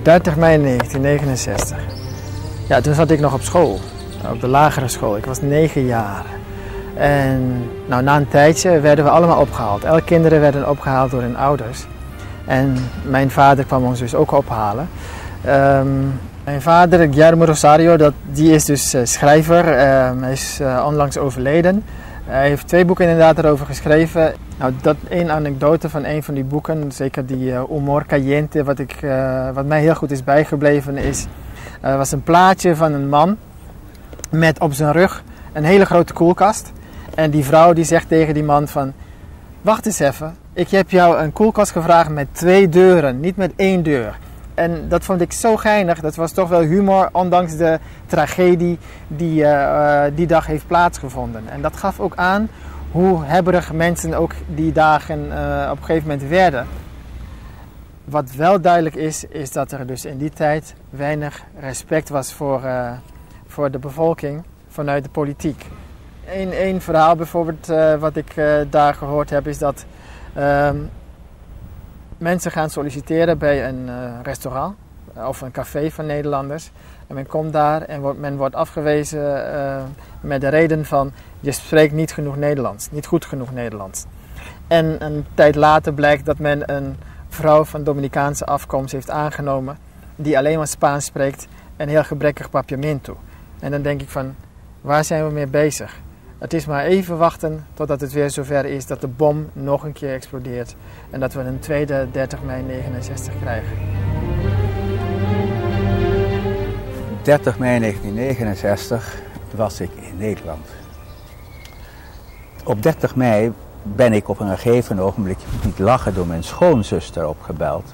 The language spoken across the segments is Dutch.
30 mei 1969. Ja, toen zat ik nog op school, op de lagere school. Ik was 9 jaar. En nou, na een tijdje werden we allemaal opgehaald. Alle kinderen werden opgehaald door hun ouders. En mijn vader kwam ons dus ook ophalen. Mijn vader, Guillermo Rosario, die is dus schrijver. Hij is onlangs overleden. Hij heeft 2 boeken inderdaad erover geschreven. Nou, dat één anekdote van een van die boeken, zeker die Humor Caliente, wat mij heel goed is bijgebleven, was een plaatje van een man met op zijn rug een hele grote koelkast. En die vrouw die zegt tegen die man van, wacht eens even, ik heb jou een koelkast gevraagd met 2 deuren, niet met 1 deur. En dat vond ik zo geinig, dat was toch wel humor, ondanks de tragedie die die dag heeft plaatsgevonden. En dat gaf ook aan hoe hebberig mensen ook die dagen op een gegeven moment werden. Wat wel duidelijk is dat er dus in die tijd weinig respect was voor de bevolking vanuit de politiek. Eén verhaal bijvoorbeeld wat ik daar gehoord heb is dat mensen gaan solliciteren bij een restaurant of een café van Nederlanders. En men komt daar en men wordt afgewezen met de reden van je spreekt niet genoeg Nederlands, niet goed genoeg Nederlands. En een tijd later blijkt dat men een vrouw van Dominicaanse afkomst heeft aangenomen die alleen maar Spaans spreekt en heel gebrekkig papiamento. En dan denk ik van, waar zijn we mee bezig? Het is maar even wachten totdat het weer zover is dat de bom nog een keer explodeert en dat we een tweede 30 mei 69 krijgen. 30 mei 1969 was ik in Nederland. Op 30 mei ben ik op een gegeven ogenblik niet lachen door mijn schoonzuster opgebeld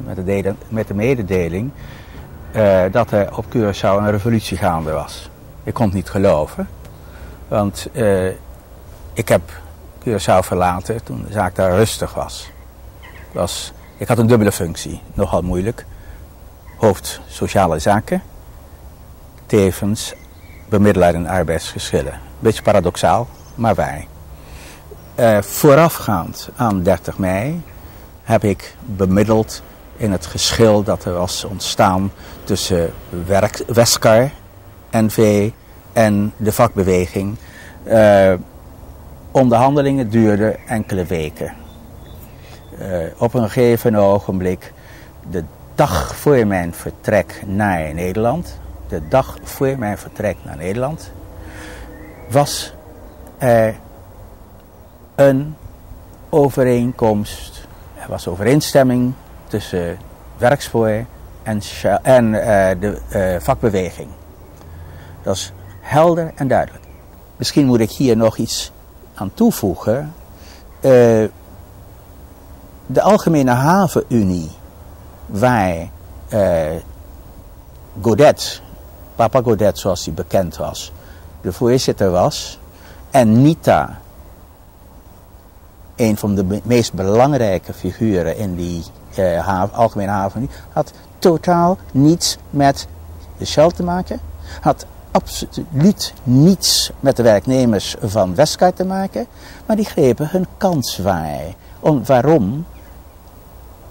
met de mededeling dat er op Curaçao een revolutie gaande was. Ik kon het niet geloven, want ik heb Curaçao verlaten toen de zaak daar rustig was. Ik had een dubbele functie, nogal moeilijk. Hoofd sociale zaken, tevens bemiddelaar in arbeidsgeschillen. Beetje paradoxaal, maar waar. Voorafgaand aan 30 mei heb ik bemiddeld in het geschil dat er was ontstaan tussen Weskar, NV en de vakbeweging. Onderhandelingen duurden enkele weken. Op een gegeven ogenblik, de dag voor mijn vertrek naar Nederland, was er een overeenkomst, er was overeenstemming tussen werkspoor en de vakbeweging. Dat is helder en duidelijk. Misschien moet ik hier nog iets aan toevoegen. De Algemene Havenunie, waar Godet, Papa Godet zoals hij bekend was, de voorzitter was, en Nita, een van de meest belangrijke figuren in die Algemene Havenunie, had totaal niets met de Shell te maken, had absoluut niets met de werknemers van Weskar te maken, maar die grepen hun kans waar. Waarom?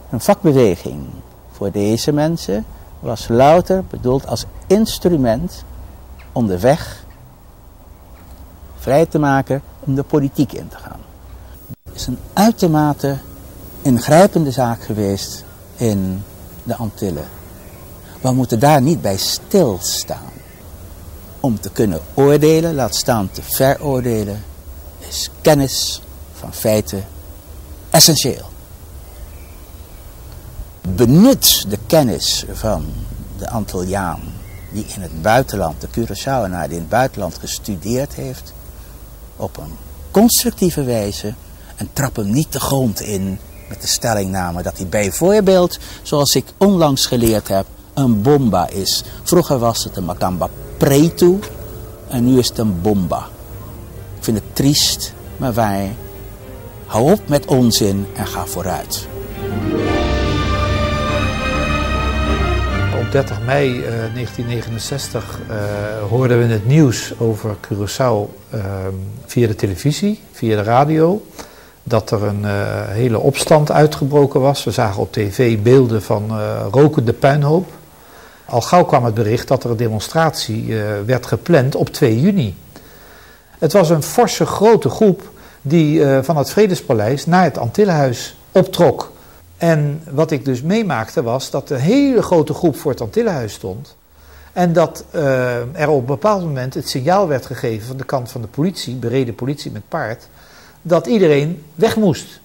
Een vakbeweging voor deze mensen was louter bedoeld als instrument om de weg vrij te maken om de politiek in te gaan. Het is een uitermate ingrijpende zaak geweest in de Antillen. We moeten daar niet bij stilstaan. Om te kunnen oordelen, laat staan te veroordelen, is kennis van feiten essentieel. Benut de kennis van de Antilliaan die in het buitenland, de Curaçaoenaar die in het buitenland gestudeerd heeft, op een constructieve wijze en trap hem niet de grond in met de stellingname dat hij bijvoorbeeld, zoals ik onlangs geleerd heb, een bomba is. Vroeger was het een Makamba Pretu en nu is het een bomba. Ik vind het triest, maar waar. Hou op met onzin en ga vooruit. Op 30 mei 1969 hoorden we het nieuws over Curaçao via de televisie, via de radio. Dat er een hele opstand uitgebroken was. We zagen op tv beelden van rokende puinhoop. Al gauw kwam het bericht dat er een demonstratie werd gepland op 2 juni. Het was een forse grote groep die van het Vredespaleis naar het Antillenhuis optrok. En wat ik dus meemaakte was dat een hele grote groep voor het Antillenhuis stond. En dat er op een bepaald moment het signaal werd gegeven van de kant van de politie, bereden politie met paard, dat iedereen weg moest.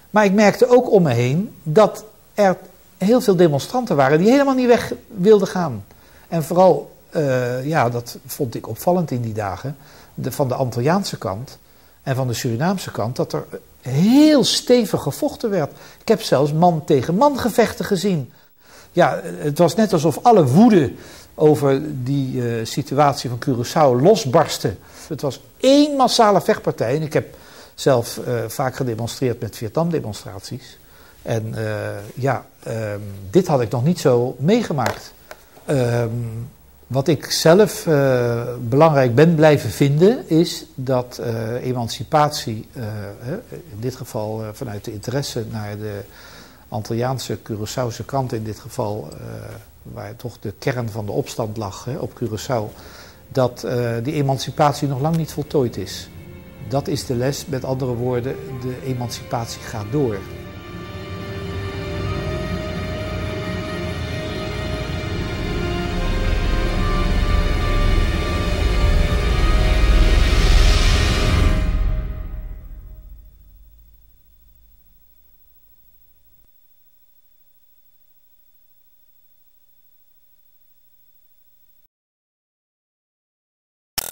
Maar ik merkte ook om me heen dat er heel veel demonstranten waren die helemaal niet weg wilden gaan. En vooral, dat vond ik opvallend in die dagen, van de Antilliaanse kant en van de Surinaamse kant, dat er heel stevig gevochten werd. Ik heb zelfs man tegen man gevechten gezien. Ja, het was net alsof alle woede over die situatie van Curaçao losbarstte. Het was één massale vechtpartij en ik heb zelf vaak gedemonstreerd met Vietnam-demonstraties. En dit had ik nog niet zo meegemaakt. Wat ik zelf belangrijk ben blijven vinden is dat emancipatie, in dit geval vanuit de interesse naar de Antilliaanse, Curaçaose kant in dit geval, waar toch de kern van de opstand lag op Curaçao, dat die emancipatie nog lang niet voltooid is. Dat is de les, met andere woorden, de emancipatie gaat door.